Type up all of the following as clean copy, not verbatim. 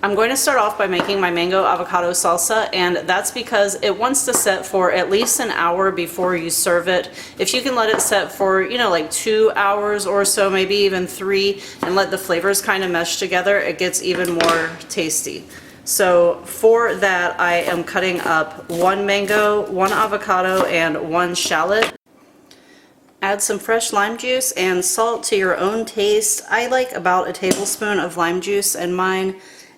I'm going to start off by making my mango avocado salsa, and that's because it wants to set for at least an hour before you serve it. If you can let it set for, you know, like 2 hours or so, maybe even 3, and let the flavors kind of mesh together, it gets even more tasty. So for that, I am cutting up 1 mango, 1 avocado, and 1 shallot. Add some fresh lime juice and salt to your own taste. I like about a tablespoon of lime juice in mine,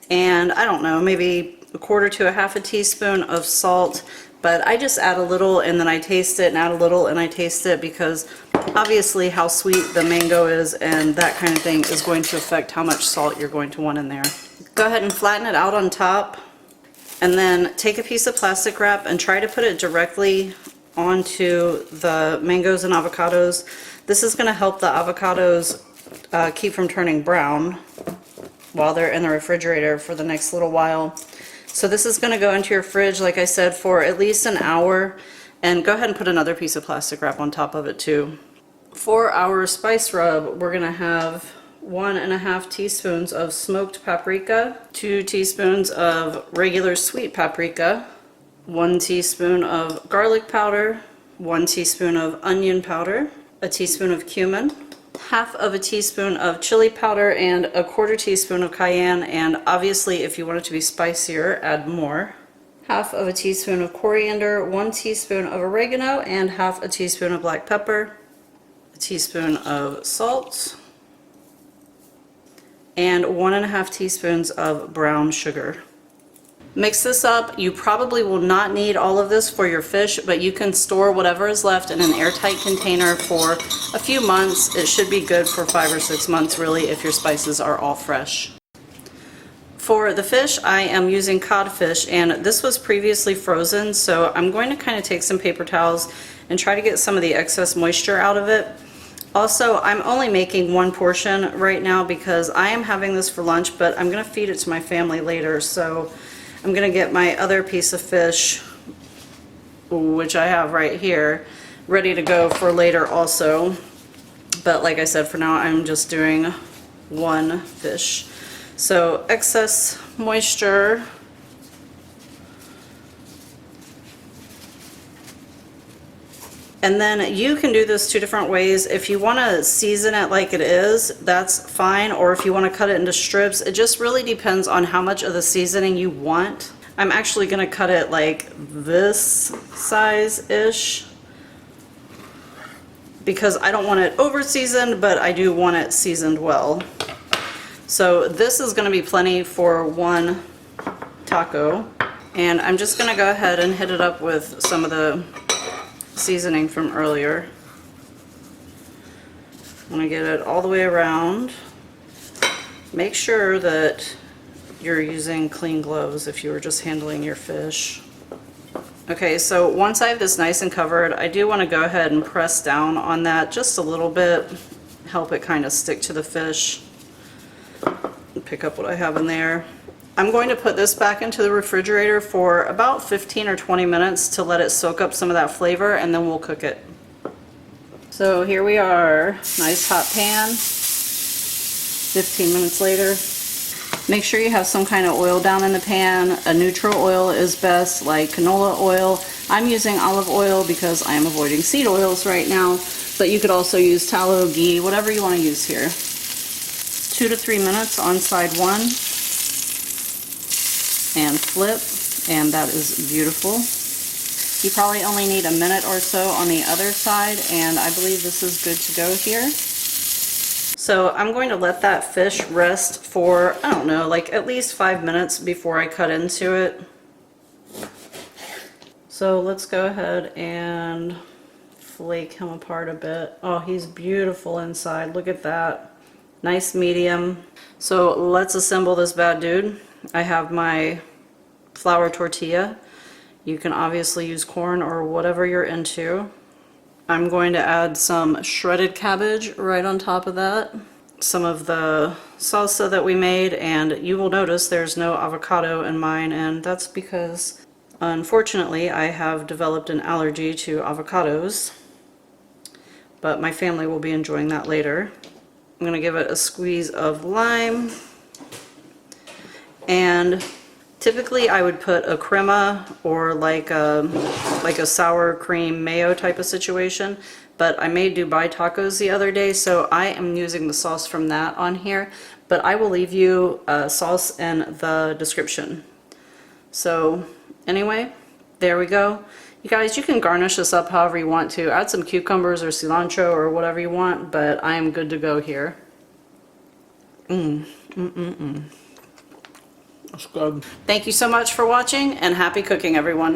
and I don't know, maybe 1/4 to 1/2 teaspoon of salt, but I just add a little and then I taste it, and add a little and I taste it, because obviously how sweet the mango is and that kind of thing is going to affect how much salt you're going to want in there. Go ahead and flatten it out on top, and then take a piece of plastic wrap and try to put it directly onto the mangoes and avocados. This is going to help the avocados keep from turning brown while they're in the refrigerator for the next little while. So this is going to go into your fridge, like I said, for at least an hour, and go ahead and put another piece of plastic wrap on top of it too. For our spice rub, we're going to have 1.5 teaspoons of smoked paprika, 2 teaspoons of regular sweet paprika, 1 teaspoon of garlic powder, 1 teaspoon of onion powder, a teaspoon of cumin, 1/2 teaspoon of chili powder, and 1/4 teaspoon of cayenne, and obviously if you want it to be spicier, add more. 1/2 teaspoon of coriander, 1 teaspoon of oregano, and 1/2 teaspoon of black pepper, a teaspoon of salt, and 1.5 teaspoons of brown sugar. Mix this up. You probably will not need all of this for your fish, but you can store whatever is left in an airtight container for a few months. It should be good for 5 or 6 months really if your spices are all fresh. For the fish, I am using codfish, and this was previously frozen, so I'm going to kind of take some paper towels and try to get some of the excess moisture out of it. Also, I'm only making 1 portion right now because I am having this for lunch, but I'm going to feed it to my family later, so I'm going to get my other piece of fish, which I have right here, ready to go for later also. But like I said, for now I'm just doing 1 fish. So excess moisture. And then you can do this 2 different ways. If you want to season it like it is, that's fine. Or if you want to cut it into strips, it just really depends on how much of the seasoning you want. I'm actually going to cut it like this size-ish, because I don't want it over seasoned, but I do want it seasoned well. So this is going to be plenty for 1 taco. And I'm just going to go ahead and hit it up with some of the seasoning from earlier. I'm going to get it all the way around. Make sure that you're using clean gloves if you were just handling your fish. Okay, so once I have this nice and covered, I do want to go ahead and press down on that just a little bit, help it kind of stick to the fish. Pick up what I have in there. I'm going to put this back into the refrigerator for about 15 or 20 minutes to let it soak up some of that flavor, and then we'll cook it. So here we are, nice hot pan, 15 minutes later. Make sure you have some kind of oil down in the pan. A neutral oil is best, like canola oil. I'm using olive oil because I am avoiding seed oils right now, but you could also use tallow, ghee, whatever you want to use here. 2 to 3 minutes on side 1. And flip, and that is beautiful. You probably only need a minute or so on the other side, and I believe this is good to go here. So I'm going to let that fish rest for, I don't know, like at least 5 minutes before I cut into it. So let's go ahead and flake him apart a bit. Oh, he's beautiful inside. Look at that. Nice medium. So let's assemble this bad dude. I have my flour tortilla. You can obviously use corn or whatever you're into. I'm going to add some shredded cabbage right on top of that. Some of the salsa that we made, and you will notice there's no avocado in mine, and that's because unfortunately I have developed an allergy to avocados, but my family will be enjoying that later. I'm going to give it a squeeze of lime. And typically I would put a crema or like a sour cream mayo type of situation, but I made Dubai tacos the other day, so I am using the sauce from that on here, but I will leave you sauce in the description. So anyway, there we go. You guys, you can garnish this up however you want to. Add some cucumbers or cilantro or whatever you want, but I am good to go here. That's good. Thank you so much for watching, and happy cooking, everyone.